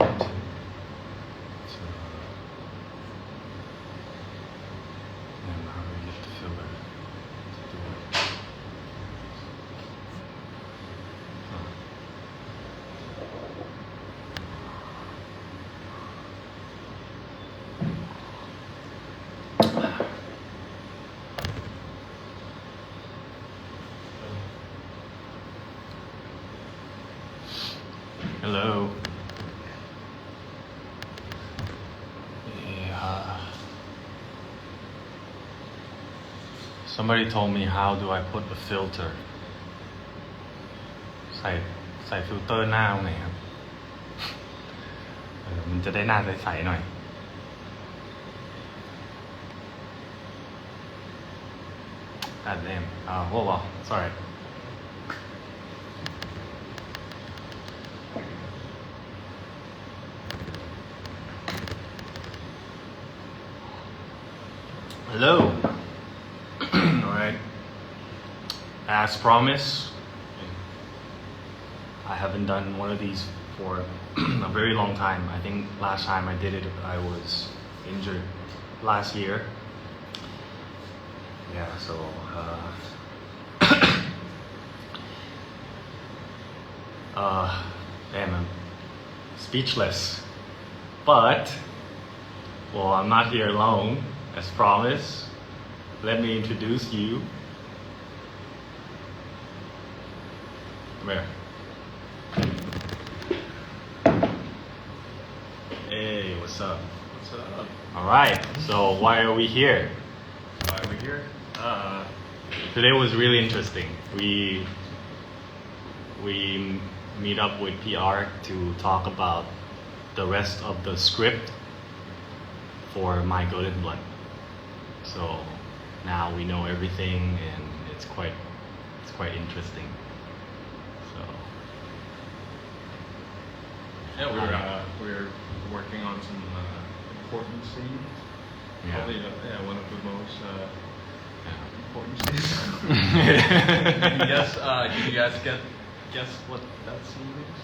to and how do we get the filler to do it? Hello. Yeah. Somebody told me how do I put a filter ใส่ฟิลเตอร์หน้าตรงไหนครับมันจะได้หน้าใสๆหน่อย God damn. Hold on. Sorry. Hello. Alright. As promised, I haven't done one of these for a very long time. I think last time I did it, I was injured last year. Yeah, so damn, I'm speechless. But, well, I'm not here alone, as promised. Let me introduce you. Come here. Hey, what's up? What's up? Alright, so why are we here? Why are we here? Today was really interesting. We meet up with PR to talk about the rest of the script for My Golden Blood. So now we know everything, and it's quite interesting. So yeah, we're working on some important scenes. yeah. Probably one of the most important scenes. Can you guys guess what that scene is?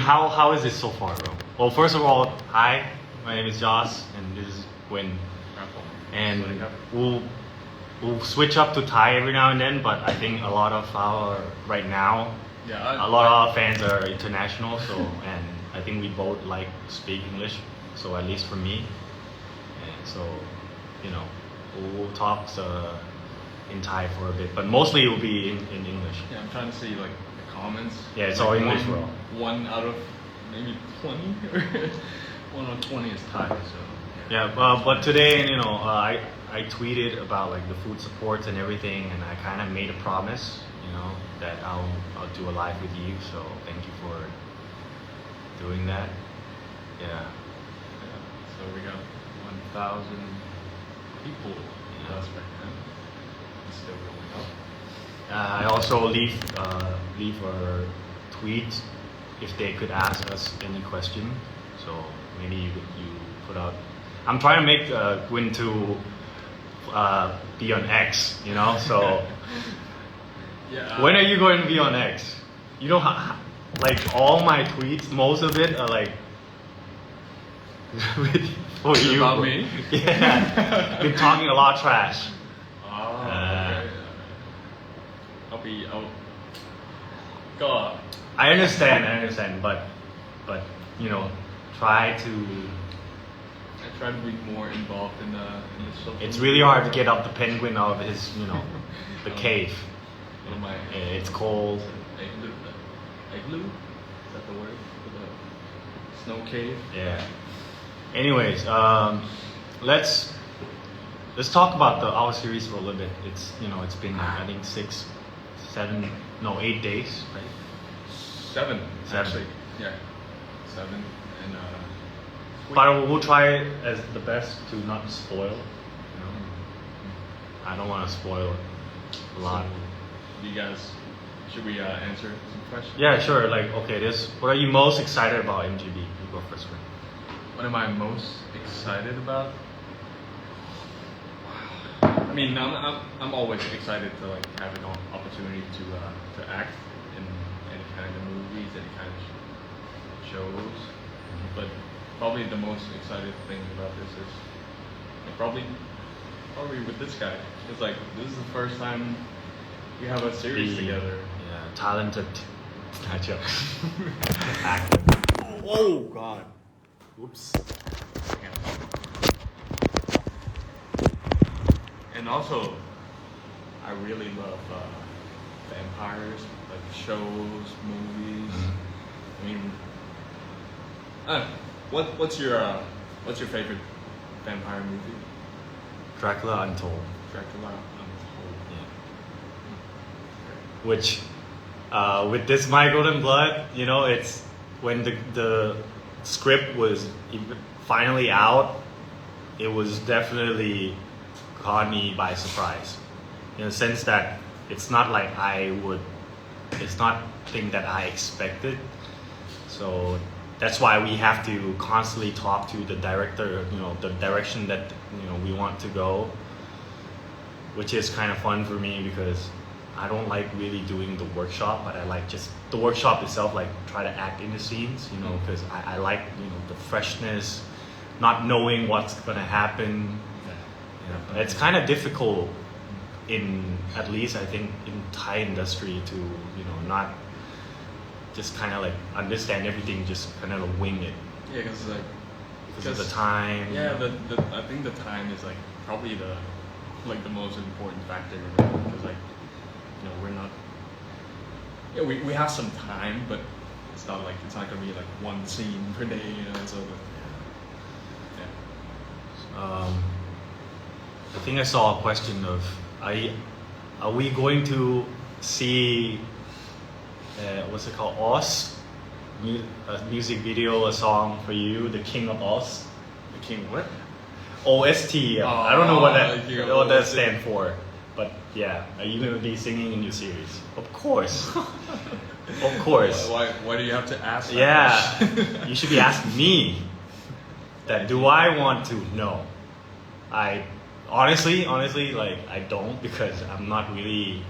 How is it so far, bro? Well, first of all, hi, my name is Joss, and this is Gwyn. And we'll switch up to Thai every now and then, but I think a lot of our right now, a lot of our fans are international, so and I think we both like speak English, so at least for me, and so we'll talk in Thai for a bit, but mostly it will be in English. Yeah, I'm trying to see like the comments. Yeah, it's all English, bro. One out of maybe 20, or 1 out of 20 is Thai. So yeah, but today, I tweeted about like the food supports and everything, and I kind of made a promise, that I'll do a live with you. So thank you for doing that. Yeah. So we got 1,000 people with us right now. It's still going up. I also leave a tweet if they could ask us any question. So maybe you put out. I'm trying to make Gwyn to be on X, So Yeah. when are you going to be on X? Like all my tweets, most of it are like for you. About me? Yeah. Been talking a lot of trash. Oh, okay. God. I understand, but try to. I try to be more involved in the social. It's really hard to get up the penguin out of his, the cave. One of my It's cold. igloo? Is that the word for the snow cave? Yeah. Anyways, let's talk about our series for a little bit. It's been I think 8 days, right? 7. 7. Actually. Yeah. 7 and But we'll try as the best to not spoil. I don't want to spoil a lot. So, you guys, should we answer some questions? Yeah, sure. Like, okay, what are you most excited about MGB? You go first, Gwyn. What am I most excited about? I mean, I'm always excited to like have an opportunity to act in any kind of movies, any kind of shows, but probably the most excited thing about this is probably with this guy. It's like this is the first time we have a series together. Yeah, talented. Actor. Oh God. Oops. And also, I really love vampires, like shows, movies. I mean, what's your favorite vampire movie? Dracula Untold. Dracula Untold. Yeah. Which, with this My Golden Blood, you know, it's when the script was finally out, it was definitely caught me by surprise, in the sense that it's not like it's not thing that I expected. So that's why we have to constantly talk to the director, you know, the direction that, you know, we want to go, which is kind of fun for me because I don't like really doing the workshop, but I like just the workshop itself, like try to act in the scenes, you know, because I like, you know, the freshness, not knowing what's gonna happen. Yeah. It's kind of difficult in, at least I think, in Thai industry to, you know, not just kind of like understand everything, just kind of wing it. Yeah, because like because of the time. Yeah, I think the time is like probably the most important factor, because like, you know, we're not. Yeah, we have some time, but it's not gonna be like one scene per day, you know. So yeah. I think I saw a question of, are we going to see, what's it called, Oz? A music video, a song for you, The King of Oz? The King what? OST. I don't know what that stands for. But yeah, are you going to be singing in your series? Of course. Of course. Why do you have to ask that? Yeah, you should be asking me. That do I want to? No. I honestly, like I don't, because I'm not really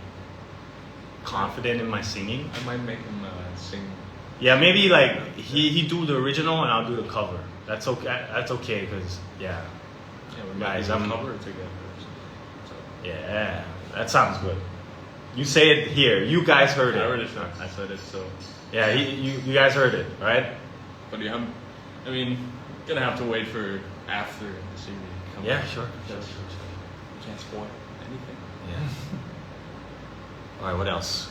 confident in my singing. I might make him sing. Yeah, maybe like he do the original and I'll do the cover. That's okay. That's okay, because yeah. Yeah, we Guys, might do the cover together. So. Yeah, that sounds good. You say it here. You guys heard it. I already said. I said it. So. Yeah, you guys heard it, right? But you haven't. I mean, gonna have to wait for after the series comes. Yeah, sure. You can't spoil anything. Yeah. All right. What else?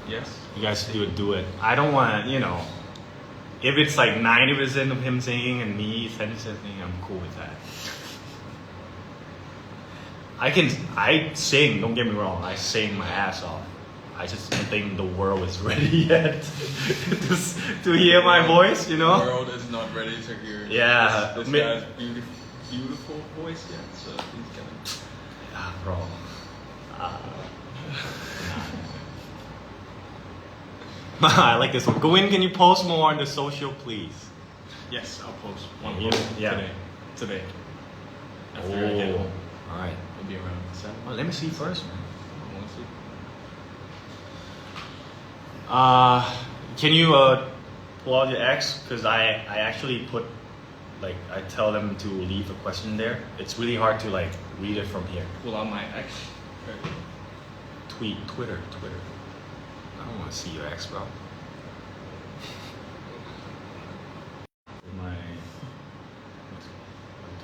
Yes. You guys do it. I don't want to, you know, if it's like 90% of him singing and me 10% singing, I'm cool with that. I sing, don't get me wrong, I sing my ass off. I just don't think the world is ready yet to hear my voice, you know? The world is not ready to hear this guy's beautiful voice yet, so he's gonna... Yeah, bro. I like this one. Gawin, can you post more on the social, please? Yes, I'll post one today. After I get home. All right. It'll be around 7. Well, let me see first, man. I want to see. Can you pull out your X? Because I actually put, like, I tell them to leave a question there. It's really hard to like read it from here. Pull out my X. Okay. Twitter. I don't want to see your X, bro. my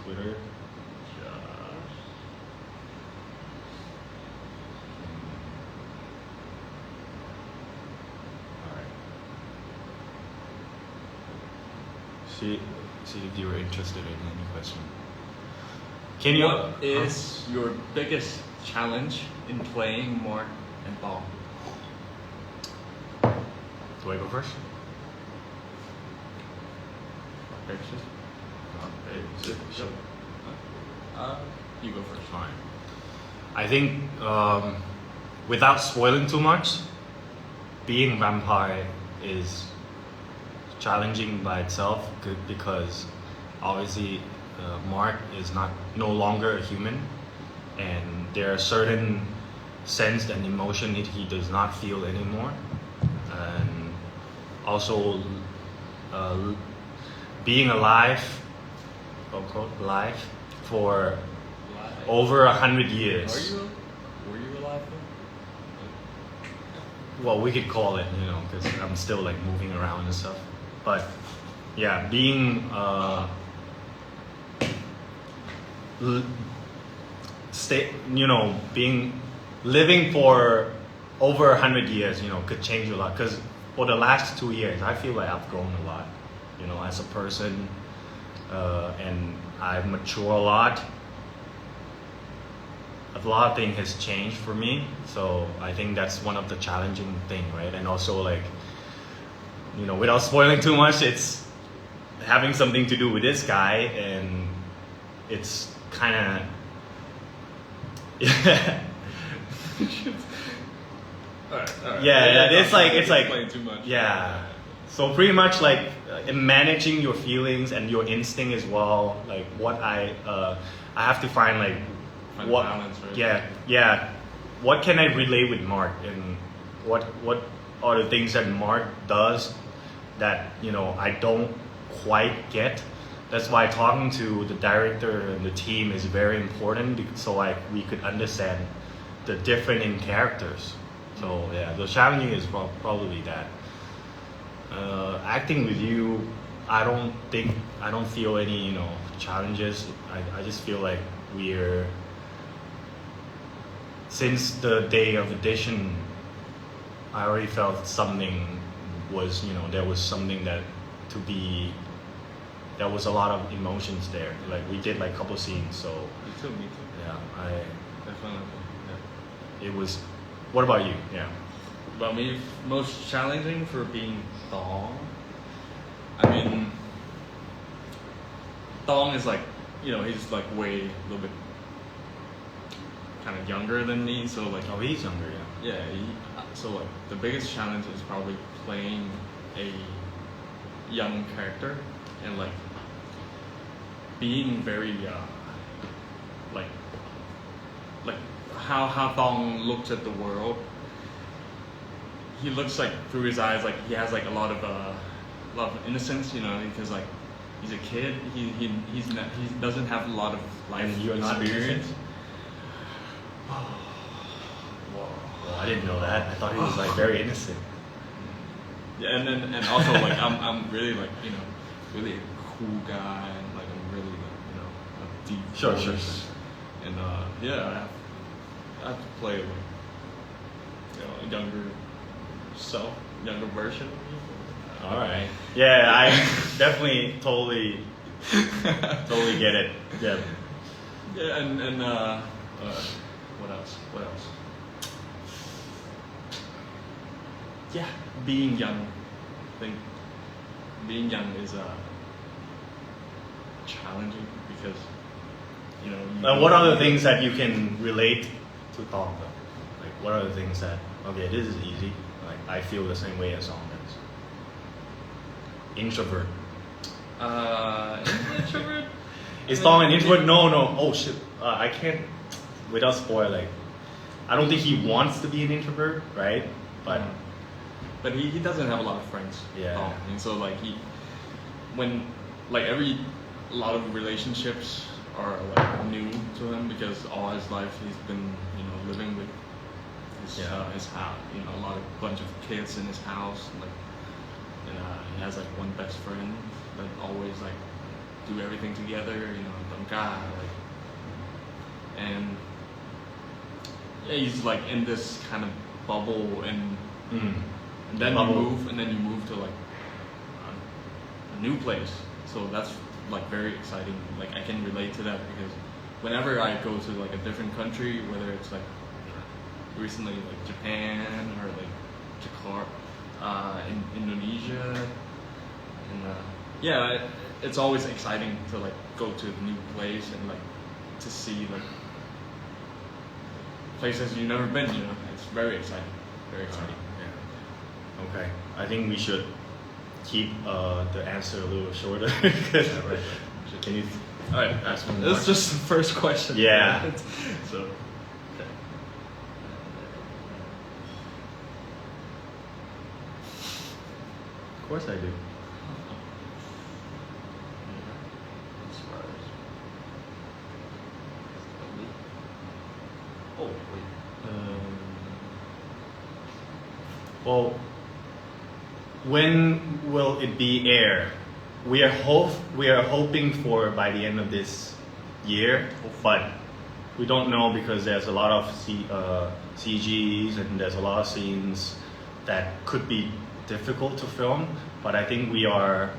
Twitter. See if you were interested in any question. What is your biggest challenge in playing Mark and Paul? Do I go first? You go first. Fine. I think, without spoiling too much, being vampire is challenging by itself, because obviously Mark is no longer a human, and there are certain sense and emotion that he does not feel anymore, and also uh, being alive, quote unquote, alive for Live. over 100 years. Were you alive then? Well, we could call it, you know, because I'm still like moving around and stuff. But yeah, being l- being living for over 100 years, you know, could change a lot. Because for the last 2 years, I feel like I've grown a lot, you know, as a person, and I've matured a lot. A lot of things has changed for me, so I think that's one of the challenging thing, right? And also like, you know, without spoiling too much, it's having something to do with this guy, and it's kind of Alright. yeah, it's like Explain too much. yeah. So pretty much like in managing your feelings and your instinct as well. Like what I have to find like Find what balance, right? yeah. What can I relate with Mark, and what are the things that Mark does that, you know, I don't quite get. That's why talking to the director and the team is very important, so like we could understand the different in characters. So yeah, the challenging is probably that. Acting with you, I don't feel any, you know, challenges. I just feel like we're, since the day of audition, I already felt something was, you know, there was something that to be, there was a lot of emotions there. Like we did like a couple scenes, so Me too. yeah, Definitely. Yeah. it was. What about you? Yeah. About me, most challenging for being Dong. I mean, Dong is like, you know, he's like way a little bit kind of younger than me, so like, Oh, he's younger, yeah. yeah, so like the biggest challenge is probably playing a young character and like being very like how Dong looks at the world. He looks like through his eyes, like he has like a lot of innocence, you know, because like he's a kid. He doesn't have a lot of life And you're not experience. innocent? Well, I didn't know that. I thought he was like very innocent. Yeah, and also like I'm really like, you know, really a cool guy, and like I'm really like, you know, a deep Sure. voice. And yeah, I have to play like, you know, a younger self, younger version of me. All right. Yeah, I definitely totally get it. Yeah. Yeah, and what else? Yeah, being young. I think being young is challenging because, you know. What are the things that you can relate to Tom though? Like, what are the things that, okay, this is easy. Like, I feel the same way as Tom does. Introvert. Introvert. Is Tom an introvert? No. Oh shit. I can't, without spoiling. I don't think he wants to be an introvert, right? But he doesn't have a lot of friends. Yeah. Dong. And so like a lot of relationships are like new to him because all his life he's been, you know, living with his house, you know, a bunch of kids in his house, and he has like one best friend that always like do everything together, you know, Dongka, like, and yeah, he's like in this kind of bubble, and then you move to like a new place, so that's like very exciting. Like I can relate to that because whenever I go to like a different country, whether it's like recently like Japan or like Jakarta, in Indonesia, and yeah, it's always exciting to like go to a new place and like to see like places you've never been. You know, it's very exciting. Very exciting. Yeah. Okay. I think we should keep the answer a little shorter. Because can you? All right, ask one more? this is just the first question. Yeah. So. Okay. course I do. Oh wait. Well, when will it be air? We are hoping for by the end of this year, but we don't know because there's a lot of CGs and there's a lot of scenes that could be difficult to film. But I think we are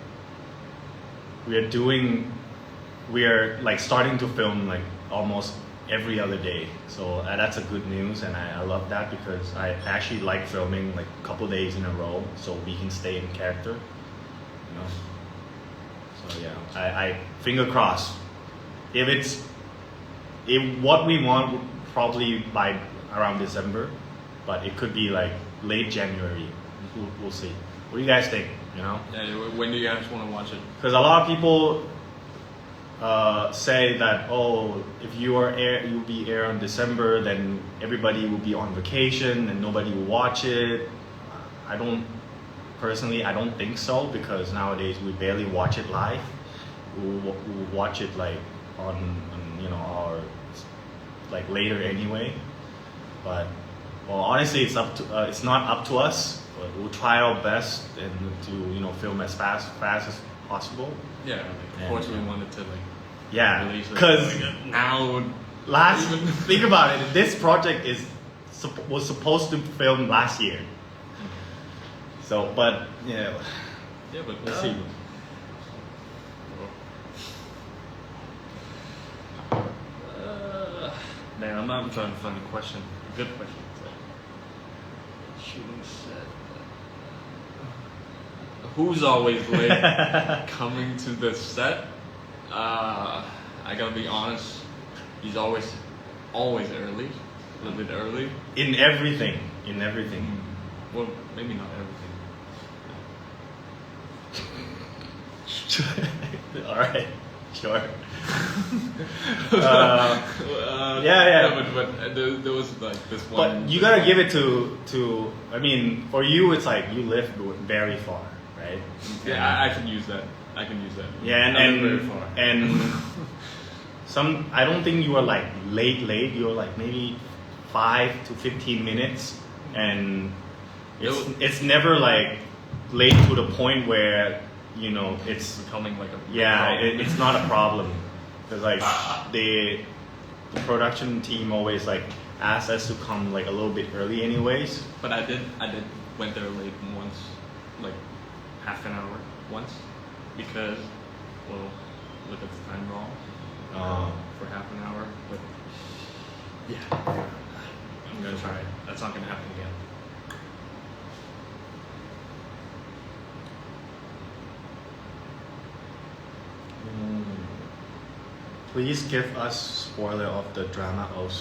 like starting to film like almost every other day. So that's a good news, and I love that because I actually like filming like a couple days in a row so we can stay in character, you know. So yeah, I finger crossed. If what we want probably by around December, but it could be like late January. We'll see. What do you guys think? You know? Yeah. When do you guys want to watch it? Because a lot of people say that if you'll be air on December, then everybody will be on vacation and nobody will watch it. I don't think so because nowadays we barely watch it live. We'll watch it like on our like later anyway. But honestly, it's not up to us. But we'll try our best and to film as fast as possible. Yeah, of course we wanted to release it. Because now think about it. This project was supposed to film last year. So, but yeah, but we'll see. Man, I'm trying to find a question. A good question. Shooting set. Who's always late coming to the set? I gotta be honest. He's always early, a little bit early. In everything. Well, maybe not everything. All right, sure. Yeah, but there was like this one. But you gotta give it to. I mean, for you, it's like you live very far, right? Yeah, I can use that. Yeah, I live very far. and I don't think you are like late. You are like maybe 5 to 15 minutes, and it's never like late to the point where it's becoming like a it's not a problem because like the production team always like asks us to come like a little bit early anyways. But I did went there late once, like half an hour once, because look at the time wrong for half an hour. But yeah, I'm gonna try it. That's not gonna happen again. Please give us spoiler of the drama of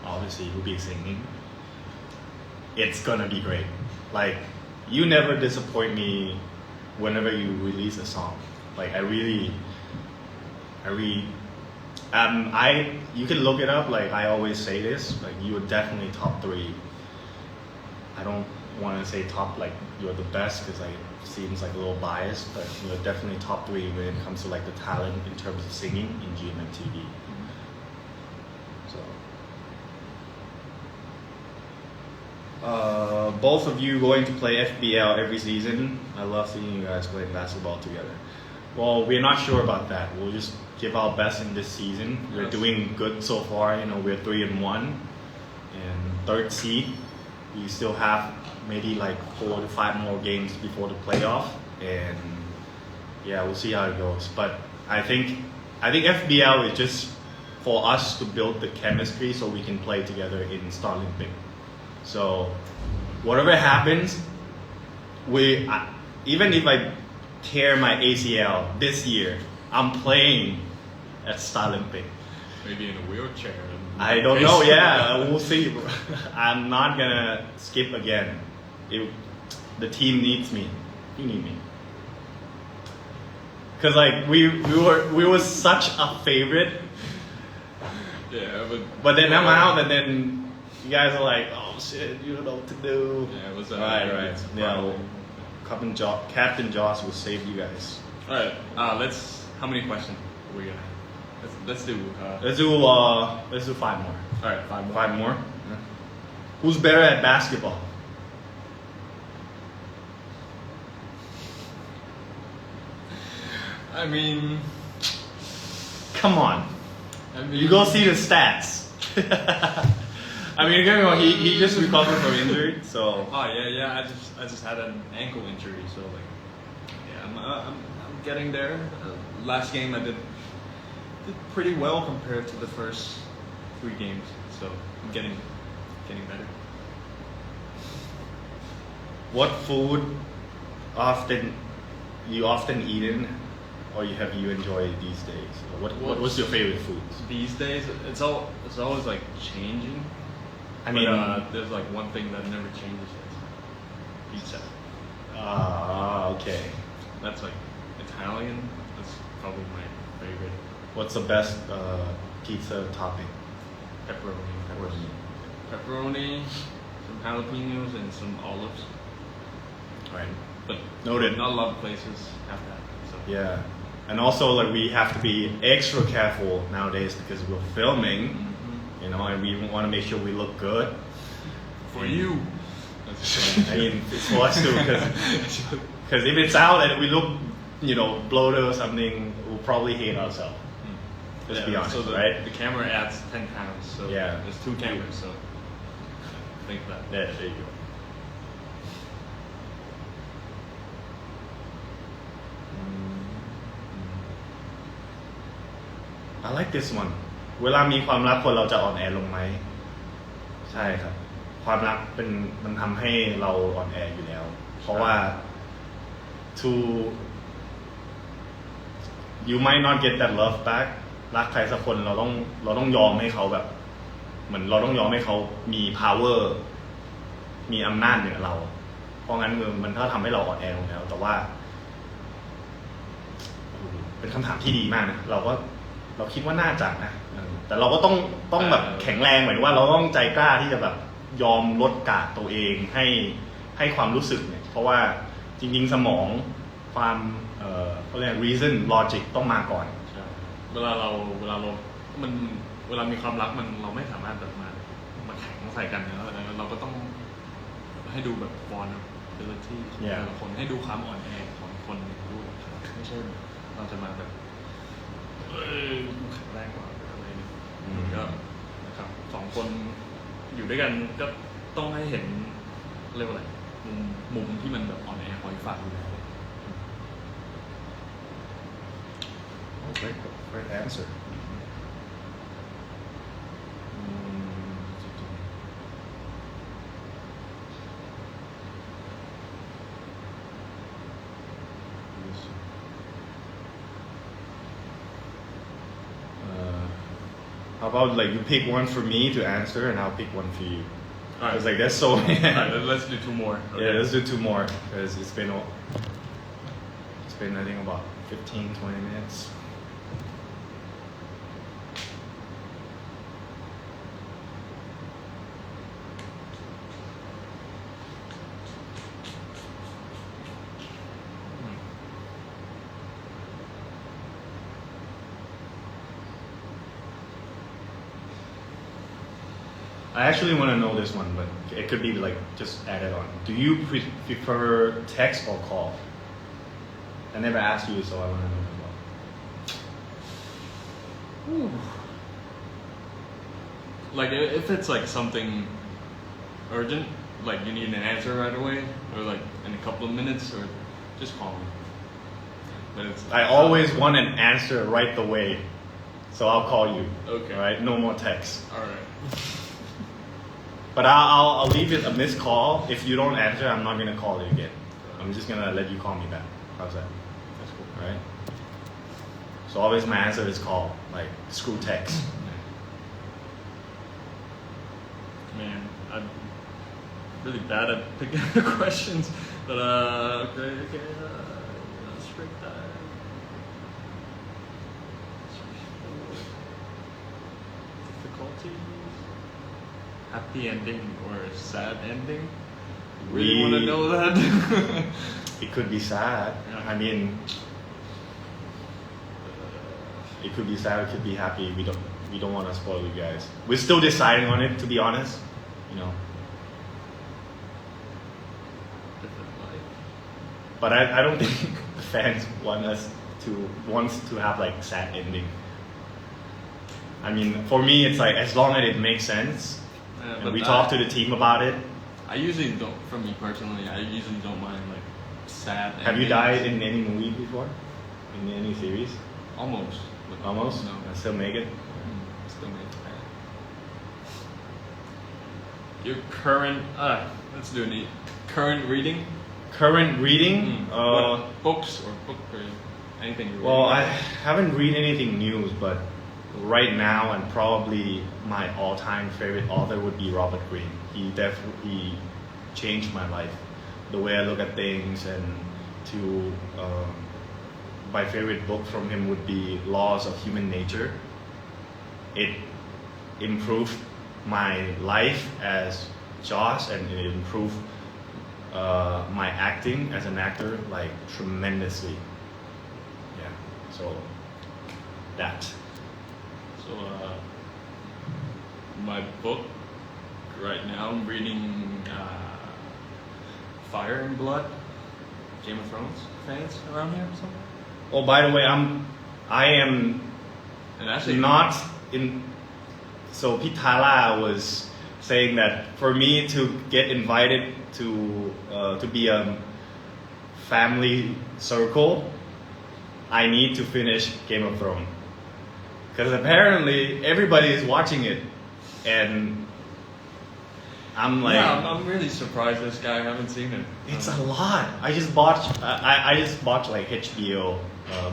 obviously who'll be singing. It's gonna be great. Like you never disappoint me whenever you release a song. Like I really you can look it up, like I always say this, like you're definitely top 3. I don't want to say top like you're the best because it seems like a little biased, but you're definitely top 3 when it comes to like the talent in terms of singing in GMMTV. So both of you going to play FBL every season. I love seeing you guys playing basketball together. Well, we're not sure about that. We'll just give our best in this season. We're doing good so far. We're 3-1 and 3rd seed. We still have maybe like 4 to 5 more games before the playoff, and yeah, we'll see how it goes. But I think FBL is just for us to build the chemistry so we can play together in Star Olympic. So whatever happens, even if I tear my ACL this year, I'm playing at Star Olympic. Maybe in a wheelchair. I don't know. Yeah, we'll see. I'm not gonna skip again. The team needs me. You need me. Cause like we were such a favorite. Yeah, but then I'm out, and then you guys are like, oh shit, you don't know what to do. Yeah, it was right. Yeah, Captain Joss will save you guys. All right. How many questions are we gonna? Let's do. Let's do 5 more. All right, 5 more. 5 more. Who's better at basketball? I mean, come on. I mean, You go see the stats. I mean, don't get me wrong, he just recovered from injury, so. Oh yeah. I just had an ankle injury, so like, yeah, I'm getting there. Last game I did pretty well compared to the first 3 games, so I'm getting better. What food you often eaten, or you enjoy these days? What's your favorite foods? These days, it's always like changing. I mean, there's like one thing that never changes. It's pizza. Okay. That's like Italian. That's probably my favorite. What's the best pizza topping? Pepperoni. Pepperoni, some jalapenos, and some olives. Right. But Noted. not a lot of places have that. So. Yeah. And also, like, we have to be extra careful nowadays because we're filming, Mm-hmm. and we want to make sure we look good. For you. I mean, it's for us too, because if it's out and we look, bloated or something, we'll probably hate ourselves. Let's be honest, so right? The camera adds 10 pounds, so Yeah. there's 2 cameras, so think that. Yeah, there you go. I like this one เวลามีความรักคนเราจะอ่อนแอลงไหมใช่ครับความรักมันทำให้เราอ่อนแออยู่แล้วเพราะว่า to you might not get that love back รักใครสักคนเราต้องยอมให้เขาแบบเหมือนเราต้องยอมให้เขามี power มีอำนาจเหนือเราเพราะงั้นมันก็ทำให้เราอ่อนแอลงแล้วแต่ว่าเป็นคำถามที่ดีมากนะเราคิดว่าน่าจะนะแต่เราก็ต้องแบบแข็งแรงเหมือนว่าเราต้องใจกล้าที่จะแบบยอมลดกาดตัวเองให้ความรู้สึกเนี่ยเพราะว่าจริงๆสมองความเขาเรียก reason logic ต้องมาก่อนเวลามีความรักเราไม่สามารถแบบมาแข่งใส่กันแล้วเราก็ต้องให้ดูแบบ vulnerability แต่ละคนให้ดูความอ่อนแอของคนด้วยไม่ใช่เราจะมาแบบแข็งแรงกว่าอะไรนี่ก็นะครับ2 คนอยู่ด้วยกันก็ต้องให้เห็นเรียกว่าอะไรมุมที่มันแบบอ่อนแอของอีกฝ่ายอยู่แล้ว Great answer. How about like you pick one for me to answer and I'll pick one for you. Because like that's so. Alright, let's do 2 more. Okay. Yeah, let's do 2 more because it's been I think about 15-20 minutes. I actually want to know this one, but it could be like just added on. Do you prefer text or call? I never asked you, so I want to know as well. Like if it's like something urgent, like you need an answer right away, or like in a couple of minutes, or just call me. But I always want an answer right away, so I'll call you. Okay. All right, no more text. All right. But I'll leave it a missed call. If you don't answer, I'm not gonna call you again. I'm just gonna let you call me back. How's that? That's cool. All right. So always my answer is call, like screw text. Man, I'm really bad at picking the questions, but okay, strict time. Difficulties. Happy ending or sad ending? You really want to know that? it could be sad. Yeah. I mean, it could be sad. It could be happy. We don't want to spoil you guys. We're still deciding on it, to be honest. You know. Different life. But I don't think the fans wants to have like sad ending. I mean, for me, it's like as long as it makes sense, Yeah, and we talk to the team about it. I usually don't. For me personally, I usually don't mind like sad. Have you endings. died in any movie before? In any series? Almost. But Almost? No. And still make it? Still make it. Your current. Let's do it. Current reading. Current reading? What books or book or anything you're Well, I reading? haven't read anything new, but right now, and probably my all-time favorite author would be Robert Greene. He definitely changed my life, the way I look at things, and to my favorite book from him would be Laws of Human Nature. It improved my life as Joss, and it improved my acting as an actor like tremendously. Yeah, so that. So, my book right now, I'm reading Fire and Blood. Game of Thrones fans around here or something? Oh, by the way, I am And actually, not in. So Pitala was saying that for me to get invited to be a family circle, I need to finish Game of Thrones. Because apparently everybody is watching it, and I'm like, yeah, I'm really surprised this guy. I haven't seen it. it's a lot. I just bought like HBO,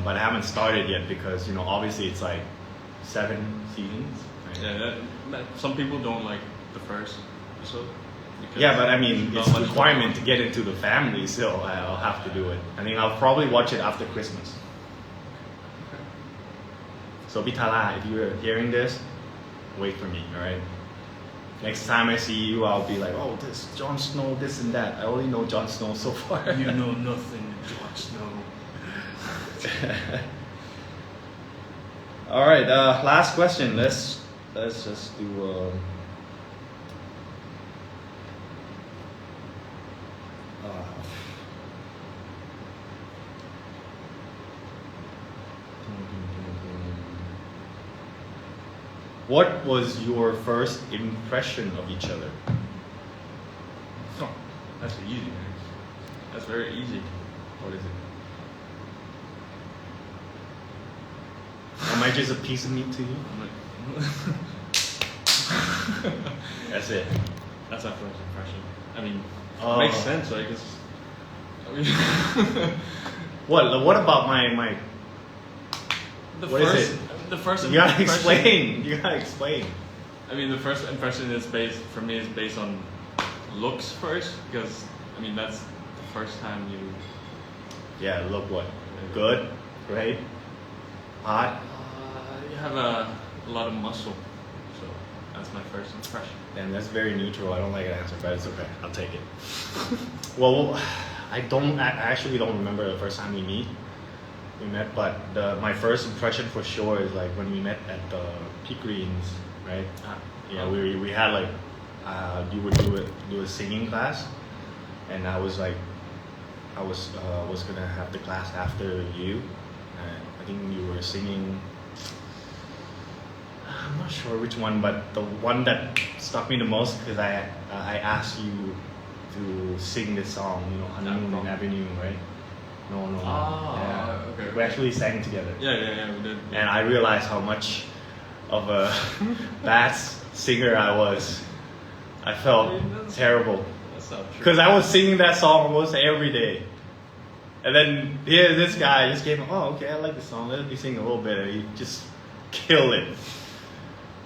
but I haven't started yet because obviously it's like 7 seasons. Right? Yeah, some people don't like the first episode. because Yeah, but I mean there's it's not a much requirement to get into the family, so I'll have to do it. I think I'll probably watch it after Christmas. So Bitala, if you're hearing this, wait for me, alright? Next time I see you, I'll be like, oh, this Jon Snow, this and that. I only know Jon Snow so far. You know nothing, Jon Snow. Alright, last question. Let's just do what was your first impression of each other? Oh, that's easy, man. That's very easy. What is it? Am I just a piece of meat to you? I'm like, That's it. that's our first impression. I mean, Oh. makes sense. Like it's. I mean, What about my the What is first, it? The first. You gotta impression- explain. You gotta explain. I mean, the first impression is based for me is based on looks first because I mean that's the first time you. Yeah, look what? Good? Great? Hot? You have a lot of muscle, so that's my first impression. And that's very neutral. I don't like an answer, but it's okay. I'll take it. Well, I actually don't remember the first time we met, but my first impression for sure is like when we met at the Peak Greens, right? Yeah, we had like you would do a singing class, and I was gonna have the class after you. I think you were singing. I'm not sure which one, but the one that struck me the most because I asked you to sing this song, Honeymoon Avenue, right? No. Yeah. Okay. We actually sang together. Yeah, we did. And I realized how much of a bad singer I was. I felt terrible That's not true. because I was singing that song almost every day. And then here, this guy just came. Oh, okay, I like the song. Let me sing a little bit, and he just killed it.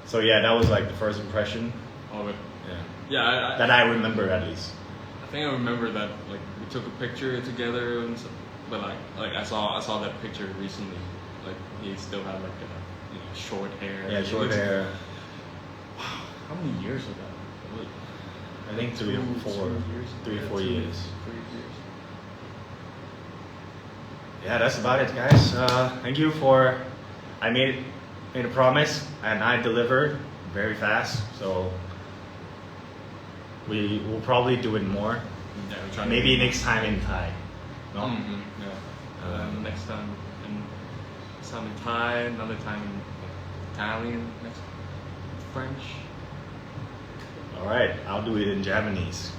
So yeah, that was like the first impression. Oh, Yeah, yeah. that I remember at least. I think I remember that like we took a picture together, and so, but like I saw that picture recently. Like he still had like short hair. Yeah, short hair. How many years ago? I think 3 or 4. 3 or 4 years. 3 years. yeah, that's about it, guys. Thank you for. I made a promise and I delivered very fast. So we will probably do it more. Yeah, we're trying Maybe to next time in Thai. No? Yeah. Next time in Thai, another time in Italian, next French. All right, I'll do it in Japanese.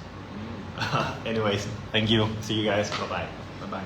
Anyways, thank you. See you guys. Bye bye. Bye bye.